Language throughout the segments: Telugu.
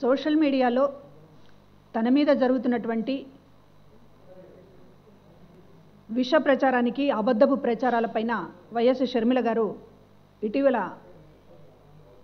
సోషల్ మీడియాలో తన మీద జరుగుతున్నటువంటి విష ప్రచారానికి అబద్ధపు ప్రచారాలపైన వైఎస్ షర్మిల గారు ఇటీవల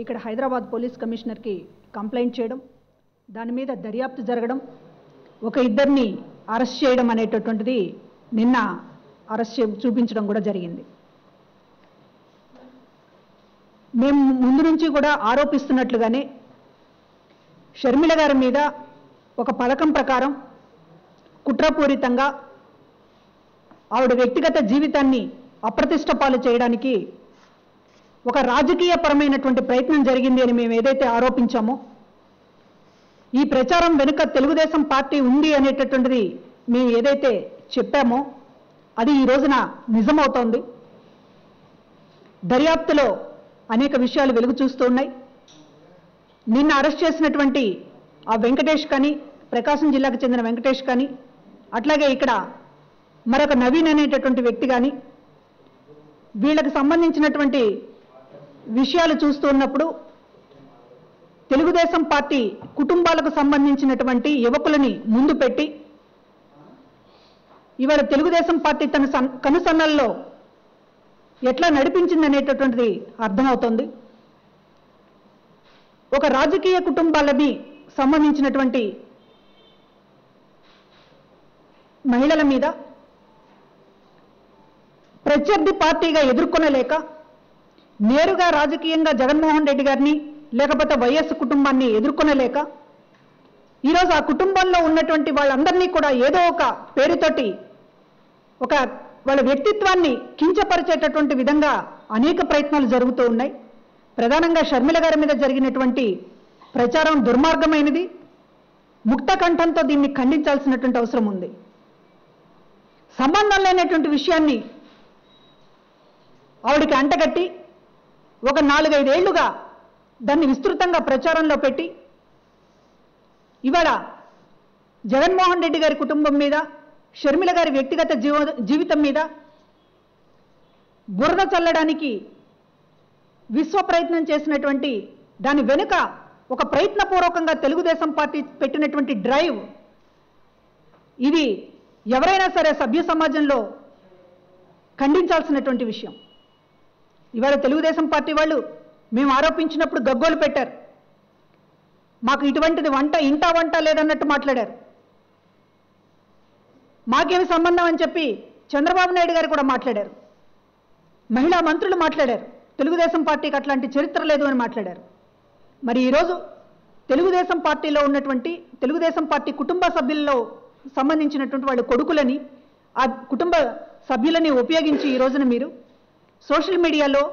ఇక్కడ హైదరాబాద్ పోలీస్ కమిషనర్కి కంప్లైంట్ చేయడం, దాని మీద దర్యాప్తు జరగడం, ఒక ఇద్దరిని అరెస్ట్ చేయడం అనేటటువంటిది నిన్న అరెస్ట్ చూపించడం కూడా జరిగింది. మేము ముందు నుంచి కూడా ఆరోపిస్తున్నట్లుగానే షర్మిల గారి మీద ఒక పథకం ప్రకారం కుట్రపూరితంగా ఆవిడ వ్యక్తిగత జీవితాన్ని అప్రతిష్ట పాలు చేయడానికి ఒక రాజకీయపరమైనటువంటి ప్రయత్నం జరిగింది అని మేము ఏదైతే ఆరోపించామో, ఈ ప్రచారం వెనుక తెలుగుదేశం పార్టీ ఉంది అనేటటువంటిది మేము ఏదైతే చెప్పామో అది ఈ రోజున నిజమవుతోంది. దర్యాప్తులో అనేక విషయాలు వెలుగు చూస్తూ ఉన్నాయి. నిన్న అరెస్ట్ చేసినటువంటి ఆ వెంకటేష్ కానీ, ప్రకాశం జిల్లాకు చెందిన వెంకటేష్ కానీ, అట్లాగే ఇక్కడ మరొక నవీన్ అనేటటువంటి వ్యక్తి కానీ, వీళ్ళకి సంబంధించినటువంటి విషయాలు చూస్తూ ఉన్నప్పుడు తెలుగుదేశం పార్టీ కుటుంబాలకు సంబంధించినటువంటి యువకులని ముందు పెట్టి ఇవాళ తెలుగుదేశం పార్టీ తన కనుసన్నల్లో ఎట్లా నడిపించిందనేటటువంటిది అర్థమవుతోంది. ఒక రాజకీయ కుటుంబాలని సంబంధించినటువంటి మహిళల మీద ప్రత్యర్థి పార్టీగా ఎదుర్కొనలేక నేరుగా రాజకీయంగా జగన్మోహన్ రెడ్డి గారిని లేకపోతే వైఎస్ కుటుంబాన్ని ఎదుర్కొనలేక ఈరోజు ఆ కుటుంబంలో ఉన్నటువంటి వాళ్ళందరినీ కూడా ఏదో ఒక పేరుతోటి ఒక వాళ్ళ వ్యక్తిత్వాన్ని కించపరిచేటటువంటి విధంగా అనేక ప్రయత్నాలు జరుగుతూ ఉన్నాయి. ప్రధానంగా షర్మిల గారి మీద జరిగినటువంటి ప్రచారం దుర్మార్గమైనది. ముక్త కంఠంతో దీన్ని ఖండించాల్సినటువంటి అవసరం ఉంది. సంబంధం లేనటువంటి విషయాన్ని ఆవిడికి అంటగట్టి ఒక 4-5 ఏళ్లుగా దాన్ని విస్తృతంగా ప్రచారంలో పెట్టి ఇవాళ జగన్మోహన్ రెడ్డి గారి కుటుంబం మీద, షర్మిల గారి వ్యక్తిగత జీవితం మీద బురద చల్లడానికి విశ్వ ప్రయత్నం చేసినటువంటి దాని వెనుక ఒక ప్రయత్నపూర్వకంగా తెలుగుదేశం పార్టీ పెట్టినటువంటి డ్రైవ్, ఇది ఎవరైనా సరే సభ్య సమాజంలో ఖండించాల్సినటువంటి విషయం. ఇవాళ తెలుగుదేశం పార్టీ వాళ్ళు మేము ఆరోపించినప్పుడు గగ్గోలు పెట్టారు. మాకు ఇటువంటిది ఇంటా వంట లేదన్నట్టు మాట్లాడారు. మాకేమి సంబంధం అని చెప్పి చంద్రబాబు నాయుడు గారు కూడా మాట్లాడారు. మహిళా మంత్రులు మాట్లాడారు. తెలుగుదేశం పార్టీకి అట్లాంటి చరిత్ర లేదు అని మాట్లాడారు. మరి ఈరోజు తెలుగుదేశం పార్టీలో ఉన్నటువంటి తెలుగుదేశం పార్టీ కుటుంబ సభ్యుల్లో సంబంధించినటువంటి వాళ్ళ కొడుకులని, ఆ కుటుంబ సభ్యులని ఉపయోగించి ఈ రోజున మీరు సోషల్ మీడియాలో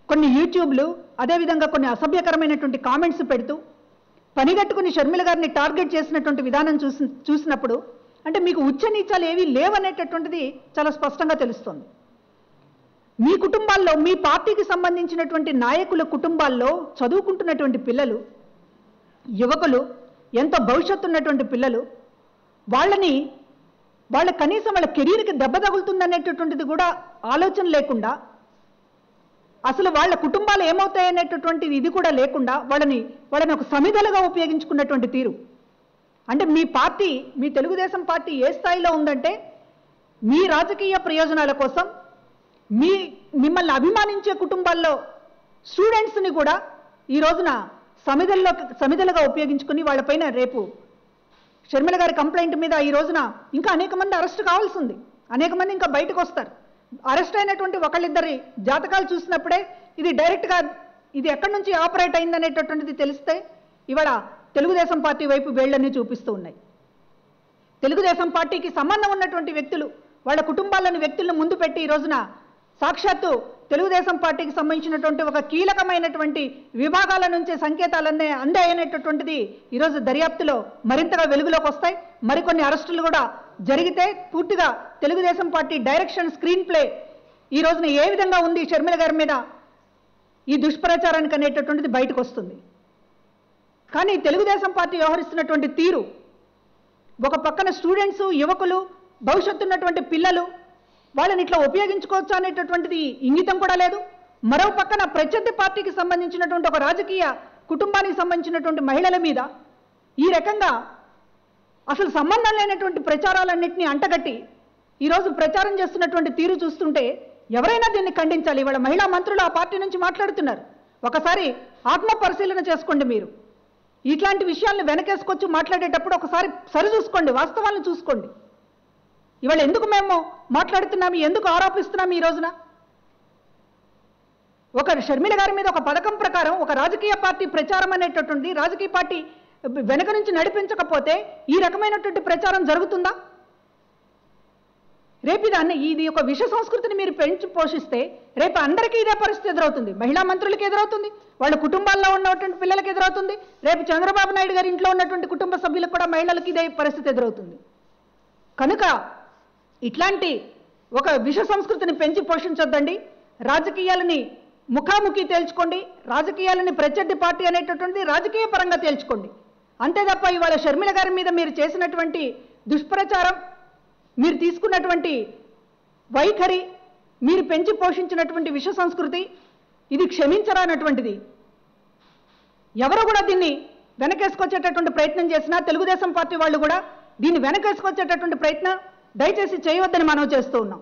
కొన్ని యూట్యూబ్లు, అదేవిధంగా కొన్ని అసభ్యకరమైనటువంటి కామెంట్స్ పెడుతూ పనిగట్టుకుని షర్మిల గారిని టార్గెట్ చేసినటువంటి విధానం చూసినప్పుడు అంటే మీకు ఉచ్చ నీచాలు ఏవీ లేవనేటటువంటిది చాలా స్పష్టంగా తెలుస్తుంది. మీ కుటుంబాల్లో, మీ పార్టీకి సంబంధించినటువంటి నాయకుల కుటుంబాల్లో చదువుకుంటున్నటువంటి పిల్లలు, యువకులు, ఎంతో భవిష్యత్తు ఉన్నటువంటి పిల్లలు, వాళ్ళ కనీసం వాళ్ళ కెరీర్కి దెబ్బ తగులుతుందనేటటువంటిది కూడా ఆలోచన లేకుండా, అసలు వాళ్ళ కుటుంబాలు ఏమవుతాయనేటటువంటిది ఇది కూడా లేకుండా వాళ్ళని ఒక సమిధలుగా ఉపయోగించుకున్నటువంటి తీరు. అంటే మీ పార్టీ, మీ తెలుగుదేశం పార్టీ ఏ స్థాయిలో ఉందంటే మీ రాజకీయ ప్రయోజనాల కోసం మిమ్మల్ని అభిమానించే కుటుంబాల్లో స్టూడెంట్స్ని కూడా ఈ రోజున సమిధలుగా ఉపయోగించుకుని వాళ్ళపైన రేపు షర్మిల గారి కంప్లైంట్ మీద ఈ రోజున ఇంకా అనేక మంది అరెస్ట్ కావాల్సి ఉంది. అనేక మంది ఇంకా బయటకు వస్తారు. అరెస్ట్ అయినటువంటి ఒకళ్ళిద్దరి జాతకాలు చూసినప్పుడే ఇది డైరెక్ట్గా ఇది ఎక్కడి నుంచి ఆపరేట్ అయిందనేటటువంటిది తెలిస్తే ఇవాళ తెలుగుదేశం పార్టీ వైపు వేళ్లన్నీ చూపిస్తూ ఉన్నాయి. తెలుగుదేశం పార్టీకి సంబంధం ఉన్నటువంటి వ్యక్తులు, వాళ్ళ కుటుంబాలను వ్యక్తులను ముందు పెట్టి ఈ రోజున సాక్షాత్తు తెలుగుదేశం పార్టీకి సంబంధించినటువంటి ఒక కీలకమైనటువంటి విభాగాల నుంచే సంకేతాలన్నీ అందాయనేటటువంటిది ఈరోజు దర్యాప్తులో మరింతగా వెలుగులోకి వస్తాయి. మరికొన్ని అరెస్టులు కూడా జరిగితే పూర్తిగా Telugu Desam party direction, screen play ఈ రోజున ఏ విధంగా ఉంది షర్మిల గారి మీద ఈ దుష్ప్రచారానికి అనేటటువంటిది బయటకు వస్తుంది. కానీ తెలుగుదేశం పార్టీ వ్యవహరిస్తున్నటువంటి తీరు, ఒక పక్కన స్టూడెంట్స్, యువకులు, భవిష్యత్తు ఉన్నటువంటి పిల్లలు, వాళ్ళని ఇట్లా ఉపయోగించుకోవచ్చు అనేటటువంటిది ఇంగితం కూడా లేదు. మరో పక్కన ప్రత్యర్థి పార్టీకి సంబంధించినటువంటి ఒక రాజకీయ కుటుంబానికి సంబంధించినటువంటి మహిళల మీద ఈ రకంగా అసలు సంబంధం లేనటువంటి ప్రచారాలన్నింటినీ అంటగట్టి ఈరోజు ప్రచారం చేస్తున్నటువంటి తీరు చూస్తుంటే ఎవరైనా దీన్ని ఖండించాలి. ఇవాళ మహిళా మంత్రులు ఆ పార్టీ నుంచి మాట్లాడుతున్నారు. ఒకసారి ఆత్మ పరిశీలన చేసుకోండి. మీరు ఇట్లాంటి విషయాలను వెనకేసుకొచ్చి మాట్లాడేటప్పుడు ఒకసారి సరి చూసుకోండి, వాస్తవాలను చూసుకోండి. ఇవాళ ఎందుకు మేము మాట్లాడుతున్నాము, ఎందుకు ఆరోపిస్తున్నాము ఈ రోజున? ఒక షర్మిల గారి మీద ఒక పథకం ప్రకారం ఒక రాజకీయ పార్టీ ప్రచారం అనేటటువంటి రాజకీయ పార్టీ వెనక నుంచి నడిపించకపోతే ఈ రకమైనటువంటి ప్రచారం జరుగుతుందా? రేపు ఇది ఒక విష సంస్కృతిని మీరు పెంచి పోషిస్తే రేపు అందరికీ ఇదే పరిస్థితి ఎదురవుతుంది. మహిళా మంత్రులకు ఎదురవుతుంది, వాళ్ళ కుటుంబాల్లో ఉన్నటువంటి పిల్లలకు ఎదురవుతుంది, రేపు చంద్రబాబు నాయుడు గారి ఇంట్లో ఉన్నటువంటి కుటుంబ సభ్యులకు కూడా మహిళలకు ఇదే పరిస్థితి ఎదురవుతుంది. కనుక ఇట్లాంటి ఒక విష సంస్కృతిని పెంచి పోషించొద్దండి. రాజకీయాలని ముఖాముఖి తేల్చుకోండి, రాజకీయాలని ప్రత్యర్థి పార్టీ అనేటటువంటిది రాజకీయ పరంగా తేల్చుకోండి. అంతే తప్ప ఇవాళ షర్మిల గారి మీద మీరు చేసినటువంటి దుష్ప్రచారం, మీరు తీసుకున్నటువంటి వైఖరి, మీరు పెంచి పోషించినటువంటి విష సంస్కృతి ఇది క్షమించరానటువంటిది. ఎవరు కూడా దీన్ని వెనకేసుకొచ్చేటటువంటి ప్రయత్నం చేసినా తెలుగుదేశం పార్టీ వాళ్ళు కూడా దీన్ని వెనకేసుకొచ్చేటటువంటి ప్రయత్నం దయచేసి చేయవద్దని మనం చేస్తూ ఉన్నాం.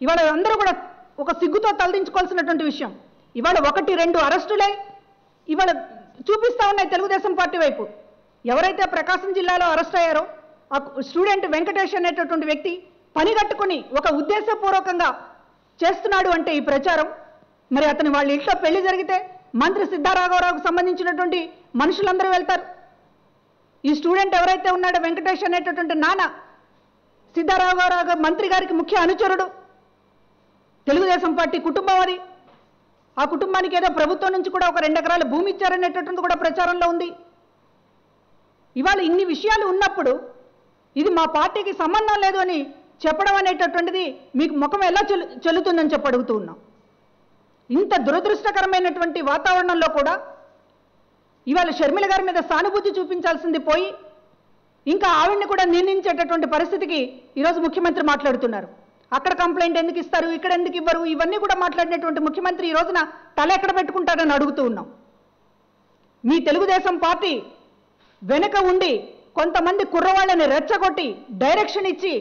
ఇవాళ అందరూ కూడా ఒక సిగ్గుతో తలదించుకోవాల్సినటువంటి విషయం. ఇవాళ 1-2 అరెస్టులే ఇవాళ చూపిస్తా ఉన్నాయి తెలుగుదేశం పార్టీ వైపు. ఎవరైతే ప్రకాశం జిల్లాలో అరెస్ట్ అయ్యారో ఆ స్టూడెంట్ వెంకటేష్ అనేటటువంటి వ్యక్తి పని కట్టుకుని ఒక ఉద్దేశపూర్వకంగా చేస్తున్నాడు అంటే ఈ ప్రచారం, మరి అతని వాళ్ళ ఇంట్లో పెళ్లి జరిగితే మంత్రి సిద్ధారాఘవరావుకు సంబంధించినటువంటి మనుషులందరూ వెళ్తారు. ఈ స్టూడెంట్ ఎవరైతే ఉన్నాడో వెంకటేష్ అనేటటువంటి నాన్న సిద్ధారాఘవరావు మంత్రి గారికి ముఖ్య అనుచరుడు. తెలుగుదేశం పార్టీ కుటుంబం అది. ఆ కుటుంబానికి ఏదో ప్రభుత్వం నుంచి కూడా ఒక 2 ఎకరాల భూమి ఇచ్చారనేటటువంటి కూడా ప్రచారంలో ఉంది. ఇవాళ ఇన్ని విషయాలు ఉన్నప్పుడు ఇది మా పార్టీకి సంబంధం లేదు అని చెప్పడం అనేటటువంటిది మీకు ముఖం ఎలా చెల్లుతుందని చెప్పి అడుగుతూ ఉన్నాం. ఇంత దురదృష్టకరమైనటువంటి వాతావరణంలో కూడా ఇవాళ షర్మిల గారి మీద సానుభూతి చూపించాల్సింది పోయి ఇంకా ఆవిడ్ని కూడా నిర్ణయించేటటువంటి పరిస్థితికి ఈరోజు ముఖ్యమంత్రి మాట్లాడుతున్నారు. అక్కడ కంప్లైంట్ ఎందుకు ఇస్తారు, ఇక్కడ ఎందుకు ఇవ్వరు, ఇవన్నీ కూడా మాట్లాడినటువంటి ముఖ్యమంత్రి ఈ రోజున తల ఎక్కడ పెట్టుకుంటారని అడుగుతూ ఉన్నాం. మీ తెలుగుదేశం పార్టీ వెనుక ఉండి కొంతమంది కుర్రవాళ్ళని రెచ్చగొట్టి డైరెక్షన్ ఇచ్చి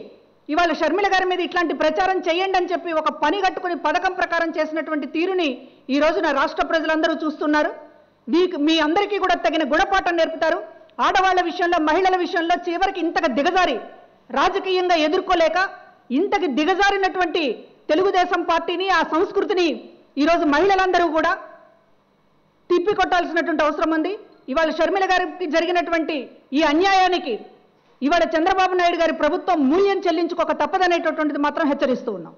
ఇవాళ షర్మిల గారి మీద ఇట్లాంటి ప్రచారం చేయండి అని చెప్పి ఒక పని కట్టుకుని పథకం ప్రకారం చేసినటువంటి తీరుని ఈ రోజున రాష్ట్ర ప్రజలందరూ చూస్తున్నారు. మీ అందరికీ కూడా తగిన గుణపాఠం నేర్పుతారు. ఆడవాళ్ల విషయంలో, మహిళల విషయంలో చివరికి ఇంతగా దిగజారి రాజకీయంగా ఎదుర్కోలేక ఇంతకి దిగజారినటువంటి తెలుగుదేశం పార్టీని, ఆ సంస్కృతిని ఈరోజు మహిళలందరూ కూడా తిప్పికొట్టాల్సినటువంటి అవసరం ఉంది. ఇవాళ షర్మిల గారికి జరిగినటువంటి ఈ అన్యాయానికి ఇవాళ చంద్రబాబు నాయుడు గారి ప్రభుత్వం మూల్యం చెల్లించుకోక తప్పదనేటటువంటిది మాత్రం హెచ్చరిస్తూ ఉన్నాం.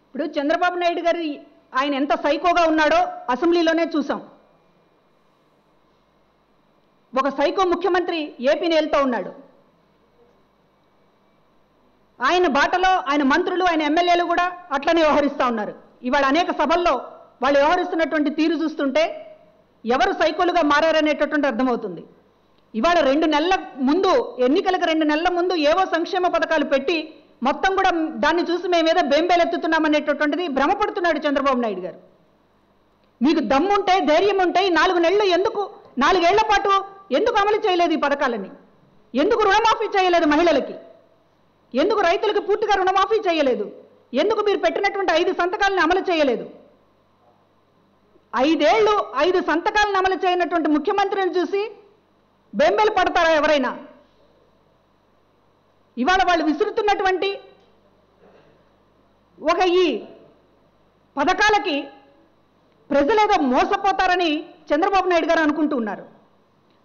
ఇప్పుడు చంద్రబాబు నాయుడు గారి ఆయన ఎంత సైకోగా ఉన్నాడో అసెంబ్లీలోనే చూసాం. ఒక సైకో ముఖ్యమంత్రి ఏపీని వెళ్తూ ఉన్నాడు. ఆయన బాటలో ఆయన మంత్రులు, ఆయన ఎమ్మెల్యేలు కూడా అట్లనే వ్యవహరిస్తూ ఉన్నారు. ఇవాళ అనేక సభల్లో వాళ్ళు వ్యవహరిస్తున్నటువంటి తీరు చూస్తుంటే ఎవరు సైకోలుగా మారారనేటటువంటి అర్థమవుతుంది. ఇవాళ 2 నెలల ముందు, ఎన్నికలకు 2 నెలల ముందు ఏవో సంక్షేమ పథకాలు పెట్టి మొత్తం కూడా దాన్ని చూసి మేమేదో బేంబేలెత్తుతున్నామనేటటువంటిది భ్రమపడుతున్నాడు చంద్రబాబు నాయుడు గారు. మీకు దమ్ముంటే, ధైర్యం ఉంటే 4 నెలలు ఎందుకు, 4 ఏళ్ల పాటు ఎందుకు అమలు చేయలేదు ఈ పథకాలని? ఎందుకు రుణమాఫీ చేయలేదు మహిళలకి? ఎందుకు రైతులకు పూర్తిగా రుణమాఫీ చేయలేదు? ఎందుకు మీరు పెట్టినటువంటి 5 సంతకాలను అమలు చేయలేదు? 5 ఏళ్ళు 5 సంతకాలను అమలు చేయనటువంటి ముఖ్యమంత్రిని చూసి బెంబేలు పడతారా ఎవరైనా? ఇవాళ వాళ్ళు విసురుతున్నటువంటి ఒక ఈ పథకాలకి ప్రజలేదో మోసపోతారని చంద్రబాబు నాయుడు గారు అనుకుంటూ ఉన్నారు.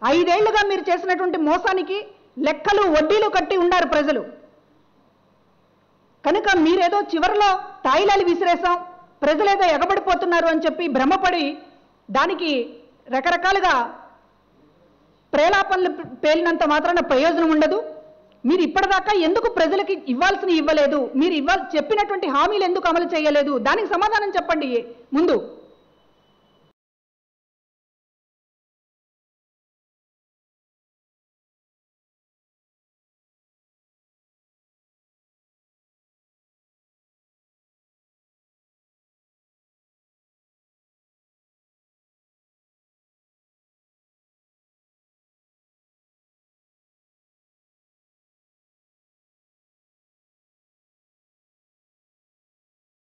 5 ఏళ్లుగా మీరు చేసినటువంటి మోసానికి లెక్కలు, వడ్డీలు కట్టి ఉన్నారు ప్రజలు. కనుక మీరేదో చివరిలో తాయిలాలు విసిరేసాం, ప్రజలేదో ఎగబడిపోతున్నారు అని చెప్పి భ్రమపడి దానికి రకరకాలుగా ప్రేలాపనలు పేలినంత మాత్రాన ప్రయోజనం ఉండదు. మీరు ఇప్పటిదాకా ఎందుకు ప్రజలకి ఇవ్వాల్సిన ఇవ్వలేదు? మీరు చెప్పినటువంటి హామీలు ఎందుకు అమలు చేయలేదు? దానికి సమాధానం చెప్పండి ముందు.